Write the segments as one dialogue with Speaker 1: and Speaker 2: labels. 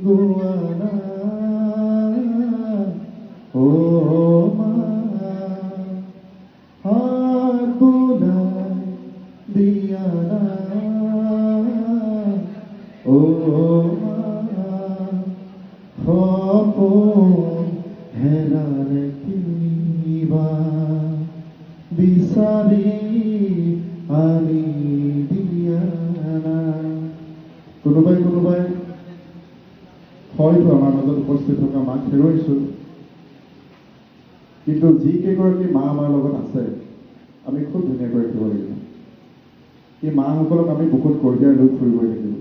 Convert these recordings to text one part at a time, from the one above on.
Speaker 1: গোৱানা ও মা হাত বুলাই দিয়া না ও মা সপোন হেৰালে কিবা বিচাৰি আনি দিয়া না। কোনোবাই হয়তো আমাৰ মাজত উপস্থিত থকা মাক হেৰুৱাইছোঁ, কিন্তু যিকেইগৰাকী মা আমাৰ লগত আছে আমি খুব ধুনীয়াকৈ ৰাখিব লাগিব। এই মাসকলক আমি বুকুত কঢ়িয়াই লৈ ফুৰিবই লাগিব।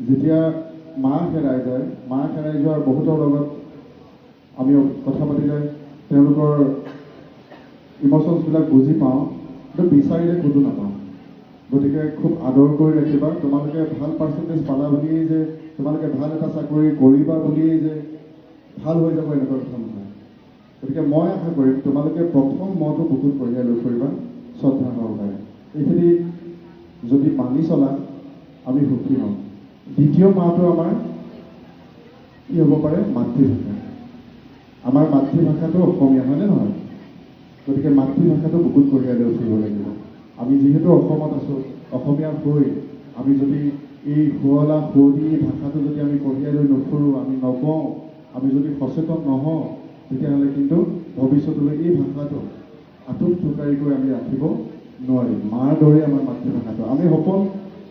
Speaker 1: যেতিয়া মা হেৰাই যায়, মা হেৰাই যোৱাৰ বহুতৰ লগত আমি কথা পাতিলে তেওঁলোকৰ ইম'চনছবিলাক বুজি পাওঁ, কিন্তু বিচাৰিলে ক'তো নাপাওঁ। গতিকে খুব আদৰ কৰি ৰাখিবা। তোমালোকে ভাল পাৰ্চেণ্টেজ পালা বুলিয়েই যে, তোমালোকে ভাল এটা চাকৰি কৰিবা বুলিয়েই যে ভাল হৈ যাব এনেকুৱা কথা নহয়। গতিকে মই আশা কৰিম তোমালোকে প্ৰথম মটো বুকুত কঢ়িয়াই লৈ ফুৰিবা শ্ৰদ্ধা সহকাৰে। এইখিনি যদি মানি চলা আমি সুখী হ'ম। দ্বিতীয় মাহটো আমাৰ কি হ'ব পাৰে? মাতৃভাষা। আমাৰ মাতৃভাষাটো অসমীয়া, হয়নে নহয়? গতিকে মাতৃভাষাটো বুকুত কঢ়িয়াই লৈ ফুৰিব লাগিব। আমি যিহেতু অসমত আছোঁ, অসমীয়া হৈ আমি যদি এই শুৱলা শুৱলি ভাষাটো যদি আমি কঢ়িয়াই লৈ নুফুৰোঁ, আমি নকওঁ, আমি যদি সচেতন নহওঁ, তেতিয়াহ'লে কিন্তু ভৱিষ্যতলৈ এই ভাষাটো আঁতুক টোকাৰিকৈ আমি ৰাখিব নোৱাৰিম। মাৰ দৰে আমাৰ মাতৃভাষাটো। আমি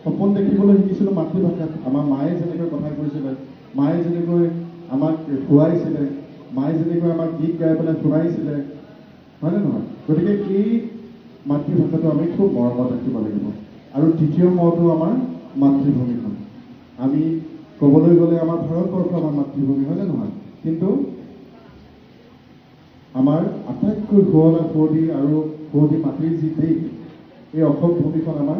Speaker 1: সপোন দেখিবলৈ শিকিছিলোঁ মাতৃভাষাত। আমাৰ মায়ে যেনেকৈ কথা কৈছিলে, মায়ে যেনেকৈ আমাক খুৱাইছিলে, মায়ে যেনেকৈ আমাক গীত গাই পেলাই শুনাইছিলে, হয়নে নহয়? গতিকে এই মাতৃভাষাটো আমি খুব মৰমত ৰাখিব লাগিব। আৰু তৃতীয় মটো আমাৰ মাতৃভূমিখন। আমি ক'বলৈ গ'লে আমাৰ ভাৰতবৰ্ষ আমাৰ মাতৃভূমি, হয়নে নহয়? কিন্তু আমাৰ আটাইতকৈ শুৱলা শুৱলি আৰু শুৱলি মাটিৰ যি দেশ, এই অসম ভূমিখন আমাৰ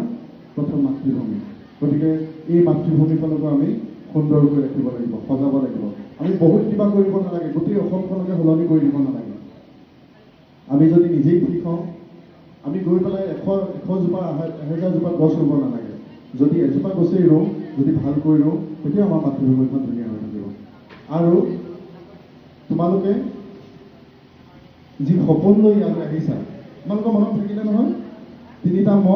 Speaker 1: প্ৰথম মাতৃভূমি। গতিকে এই মাতৃভূমিখনকো আমি সুন্দৰকৈ ৰাখিব লাগিব, সজাব লাগিব। আমি বহুত কিবা কৰিব নালাগে, গোটেই অসমখনকে সলনি কৰি দিব নালাগে। আমি যদি নিজেই ঠিক হওঁ, আমি গৈ পেলাই এশজোপা 1000জোপা গছ ৰুব নালাগে। যদি এজোপা গছেই ৰুওঁ, যদি ভালকৈ ৰুওঁ, তেতিয়া আমাৰ মাতৃভূমিখন ধুনীয়া হৈ থাকিব। আৰু তোমালোকে যি সপোন লৈ ইয়ালৈ আহিছা, তোমালোকৰ মনত থাকিলে নহয়? 3টা ম,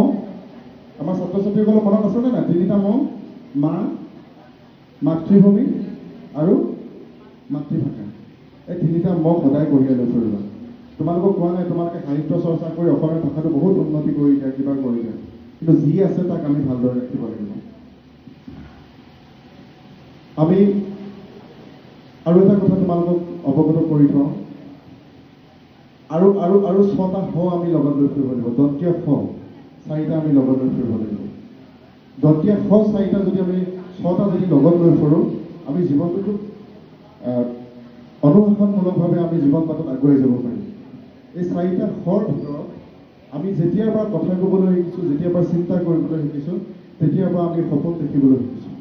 Speaker 1: আমাৰ ছাত্ৰ ছাত্ৰীসকলৰ মনত আছেনে নাই? 3টা ম, মা, মাতৃভূমি আৰু মাতৃভাষা। এই 3টা ম সদায় কঢ়িয়াই লৈ ফুৰিবা। তোমালোকক কোৱা নাই তোমালোকে সাহিত্য চৰ্চা কৰি অসমীয়া ভাষাটো বহুত উন্নতি কৰি দিয়া, কিবা কৰি দিয়া, কিন্তু যি আছে তাক আমি ভালদৰে ৰাখিব লাগিব। আমি আৰু এটা কথা তোমালোকক অৱগত কৰি থওঁ, আৰু 6টা স আমি লগত লৈ ফুৰিব লাগিব। দন্তীয় স 4টা আমি লগত লৈ ফুৰিব লাগিব। দন্তীয় স 4টা যদি আমি 6টা যদি লগত লৈ ফুৰোঁ, আমি জীৱনটো খুব অনুশাসনমূলকভাৱে আমি জীৱন বাটত আগুৱাই যাব পাৰিম। এই 4টা সৰ ভিতৰত আমি যেতিয়াৰ পৰা কথা ক'বলৈ শিকিছোঁ, যেতিয়াৰ পৰা চিন্তা কৰিবলৈ শিকিছোঁ, তেতিয়াৰ পৰা আমি সপোন দেখিবলৈ শিকিছোঁ,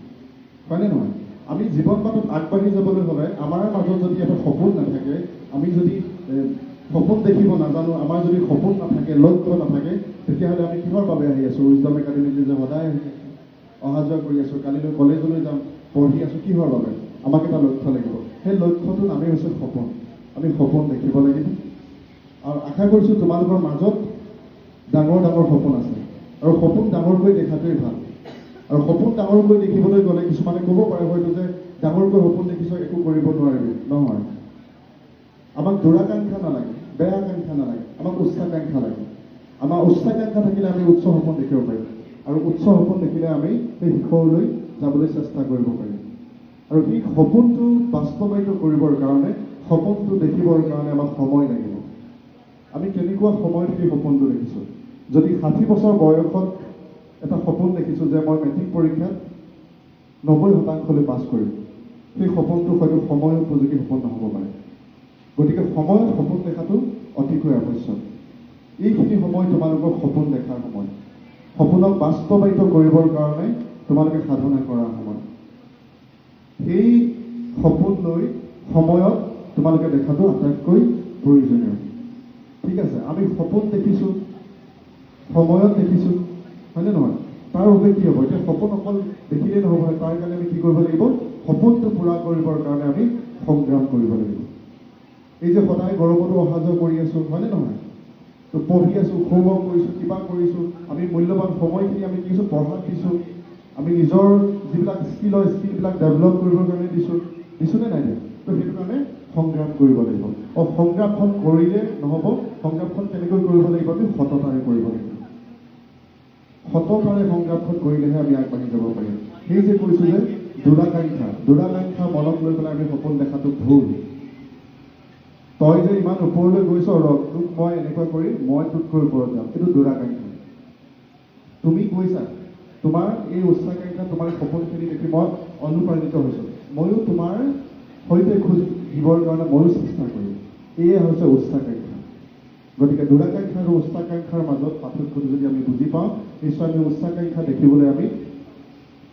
Speaker 1: হয়নে নহয়? আমি জীৱন বাটত আগবাঢ়ি যাবলৈ হ'লে আমাৰ মাজত যদি এটা সপোন নাথাকে, আমি যদি সপোন দেখিব নাজানো, আমাৰ যদি সপোন নাথাকে, লক্ষ্য নাথাকে, তেতিয়াহ'লে আমি কিহৰ বাবে আহি আছোঁ? উইজডম একাডেমীত যে সদায় অহা যোৱা কৰি আছোঁ, কালিলৈ কলেজলৈ যাম, পঢ়ি আছোঁ, কিহৰ বাবে? আমাক এটা লক্ষ্য লাগিব। সেই লক্ষ্যটোৰ নামেই হৈছে সপোন। আমি সপোন দেখিব লাগিব। আৰু আশা কৰিছোঁ তোমালোকৰ মাজত ডাঙৰ ডাঙৰ সপোন আছে, আৰু সপোন ডাঙৰকৈ দেখাটোৱেই ভাল। আৰু সপোন ডাঙৰকৈ দেখিবলৈ গ'লে কিছুমানে ক'ব পাৰে হয়তো যে ডাঙৰকৈ সপোন দেখিছ, একো কৰিব নোৱাৰিবি। নহয়, আমাক দুৰাকাংক্ষা নালাগে, বেয়া আকাংক্ষা নালাগে, আমাক উচ্চাকাংক্ষা লাগে। আমাৰ উচ্চাকাংক্ষা থাকিলে আমি উচ্চ সপোন দেখিব পাৰিম, আৰু উচ্চ সপোন দেখিলে আমি সেই শিখৰলৈ যাবলৈ চেষ্টা কৰিব পাৰিম। আৰু সেই সপোনটো বাস্তৱায়িত কৰিবৰ কাৰণে, সপোনটো দেখিবৰ কাৰণে আমাক সময় লাগিব। আমি কেনেকুৱা সময়ত সেই সপোনটো দেখিছোঁ? যদি 60 বছৰ বয়সত এটা সপোন দেখিছোঁ যে মই মেট্ৰিক পৰীক্ষাত 90% পাছ কৰিম, সেই সপোনটো হয়তো সময় উপযোগী সপোন নহ'ব পাৰে। গতিকে সময়ত সপোন দেখাটো অতিকৈ আৱশ্যক। এইখিনি সময় তোমালোকৰ সপোন দেখাৰ সময়, সপোনক বাস্তৱায়িত কৰিবৰ কাৰণে তোমালোকে সাধনা কৰাৰ সময়। সেই সপোন লৈ সময়ত তোমালোকে দেখাটো আটাইতকৈ প্ৰয়োজনীয়। ঠিক আছে, আমি সপোন দেখিছোঁ, সময়ত দেখিছোঁ, হয়নে নহয়? তাৰ বাবে কি হ'ব? এতিয়া সপোন অকল দেখিলেই নহ'ব, তাৰ কাৰণে আমি কি কৰিব লাগিব? সপোনটো পূৰা কৰিবৰ কাৰণে আমি সংগ্ৰাম কৰিব লাগিব। এই যে সদায় গৰমতো অহা যোৱা কৰি আছো, হয়নে নহয়? তো পঢ়ি আছো, হোমৱৰ্ক কৰিছোঁ, কিবা কৰিছোঁ, আমি মূল্যৱান সময়খিনি আমি কি কৰিছোঁ, পঢ়াত দিছোঁ, আমি নিজৰ যিবিলাক স্কিলবিলাক ডেভেলপ কৰিবৰ কাৰণে দিছোঁনে নাই দিয়া? তো সেইটো কাৰণে সংগ্ৰাম কৰিব লাগিব। সংগ্ৰামখন কৰিলে নহ'ব, সংগ্ৰামখন কেনেকৈ কৰিব লাগিব? আমি সততাৰে কৰিব লাগিব। সততাৰে সংগ্ৰামখন কৰিলেহে আমি আগবাঢ়ি যাব পাৰিম। সেই যে কৈছোঁ যে দুৰাকাংক্ষা মনত লৈ পেলাই আমি সপোন দেখাটো ভুল। তই যে ইমান ওপৰলৈ গৈছ, তোক মই এনেকুৱা কৰিম, মই তোতকৈ ওপৰত যাম, এইটো দুৰাকাংক্ষা। তুমি কৈছা, তোমাৰ এই উচ্চাকাংক্ষা, তোমাৰ সপোনখিনি দেখি মই অনুপ্ৰাণিত হৈছোঁ, ময়ো তোমাৰ সৈতে খোজ দিবৰ কাৰণে ময়ো চেষ্টা কৰিম। এয়ে হৈছে উচ্চাকাংক্ষা। গতিকে দুৰাকাংক্ষা আৰু উচ্চাকাংক্ষাৰ মাজত পাৰ্থক্যটো যদি আমি বুজি পাওঁ, নিশ্চয় আমি উচ্চাকাংক্ষা দেখিবলৈ আমি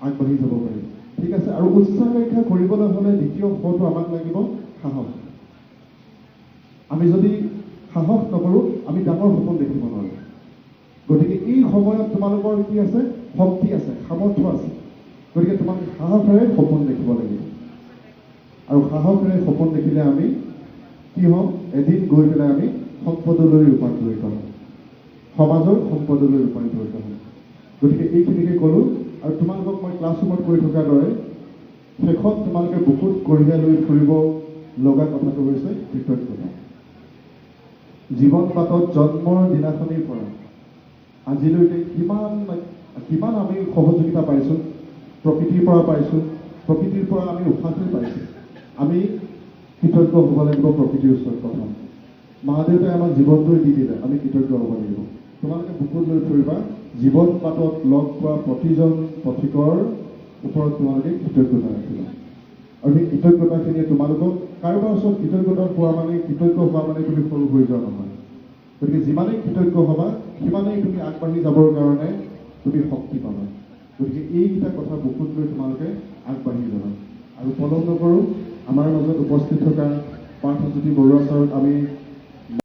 Speaker 1: আগবাঢ়ি যাব পাৰিম। ঠিক আছে? আৰু উচ্চাকাংক্ষা কৰিবলৈ হ'লে দ্বিতীয় ফলটো আমাক লাগিব সাহস। আমি যদি সাহস নকৰোঁ, আমি ডাঙৰ সপোন দেখিব নোৱাৰোঁ। গতিকে এই সময়ত তোমালোকৰ কি আছে? শক্তি আছে, সামৰ্থ্য আছে। গতিকে তোমালোকে সাহসেৰে সপোন দেখিব লাগিব। আৰু সাহসেৰে সপোন দেখিলে আমি কি হ'ম? এদিন গৈ পেলাই আমি সম্পদলৈ ৰূপান্তৰিত হ'ম, সমাজৰ সম্পদলৈ ৰূপান্তৰিত হ'ম। গতিকে এইখিনিকে ক'লোঁ। আৰু তোমালোকক মই ক্লাছৰুমত কৈ থকাৰ দৰে শেষত তোমালোকে বুকুত কঢ়িয়াই লৈ ফুৰিব লগা কথাটো হৈছে কৃতজ্ঞতা। জীৱন বাটত জন্মৰ দিনাখনিৰ পৰা আজিলৈকে কিমান আমি সহযোগিতা পাইছোঁ, প্ৰকৃতিৰ পৰা পাইছোঁ, প্ৰকৃতিৰ পৰা আমি উশাহটো পাইছোঁ। আমি কৃতজ্ঞ হ'ব লাগিব প্ৰকৃতিৰ ওচৰত। প্ৰথম মা দেউতাই আমাক জীৱনটোৱে দি দিলে, আমি কৃতজ্ঞ হ'ব লাগিব। তোমালোকে বুকুত লৈ ফুৰিবা, জীৱন বাটত লগ পোৱা প্ৰতিজন পথিকৰ ওপৰত তোমালোকে কৃতজ্ঞতা ৰাখিবা। আৰু সেই কৃতজ্ঞতাখিনিয়ে তোমালোকক কাৰোবাৰ ওচৰত কৃতজ্ঞতা হোৱা মানে, কৃতজ্ঞ হোৱা মানে তুমি সৰু হৈ যোৱা নহয়। গতিকে যিমানেই কৃতজ্ঞ হ'বা, সিমানেই তুমি আগবাঢ়ি যাবৰ কাৰণে তুমি শক্তি পাবা। গতিকে এইকেইটা কথা বুকুত লৈ তোমালোকে আগবাঢ়ি যাবা। আৰু পলম নকৰোঁ, আমাৰ মাজত উপস্থিত থকা পাৰ্থজ্যোতি বৰুৱা ছাৰক আমি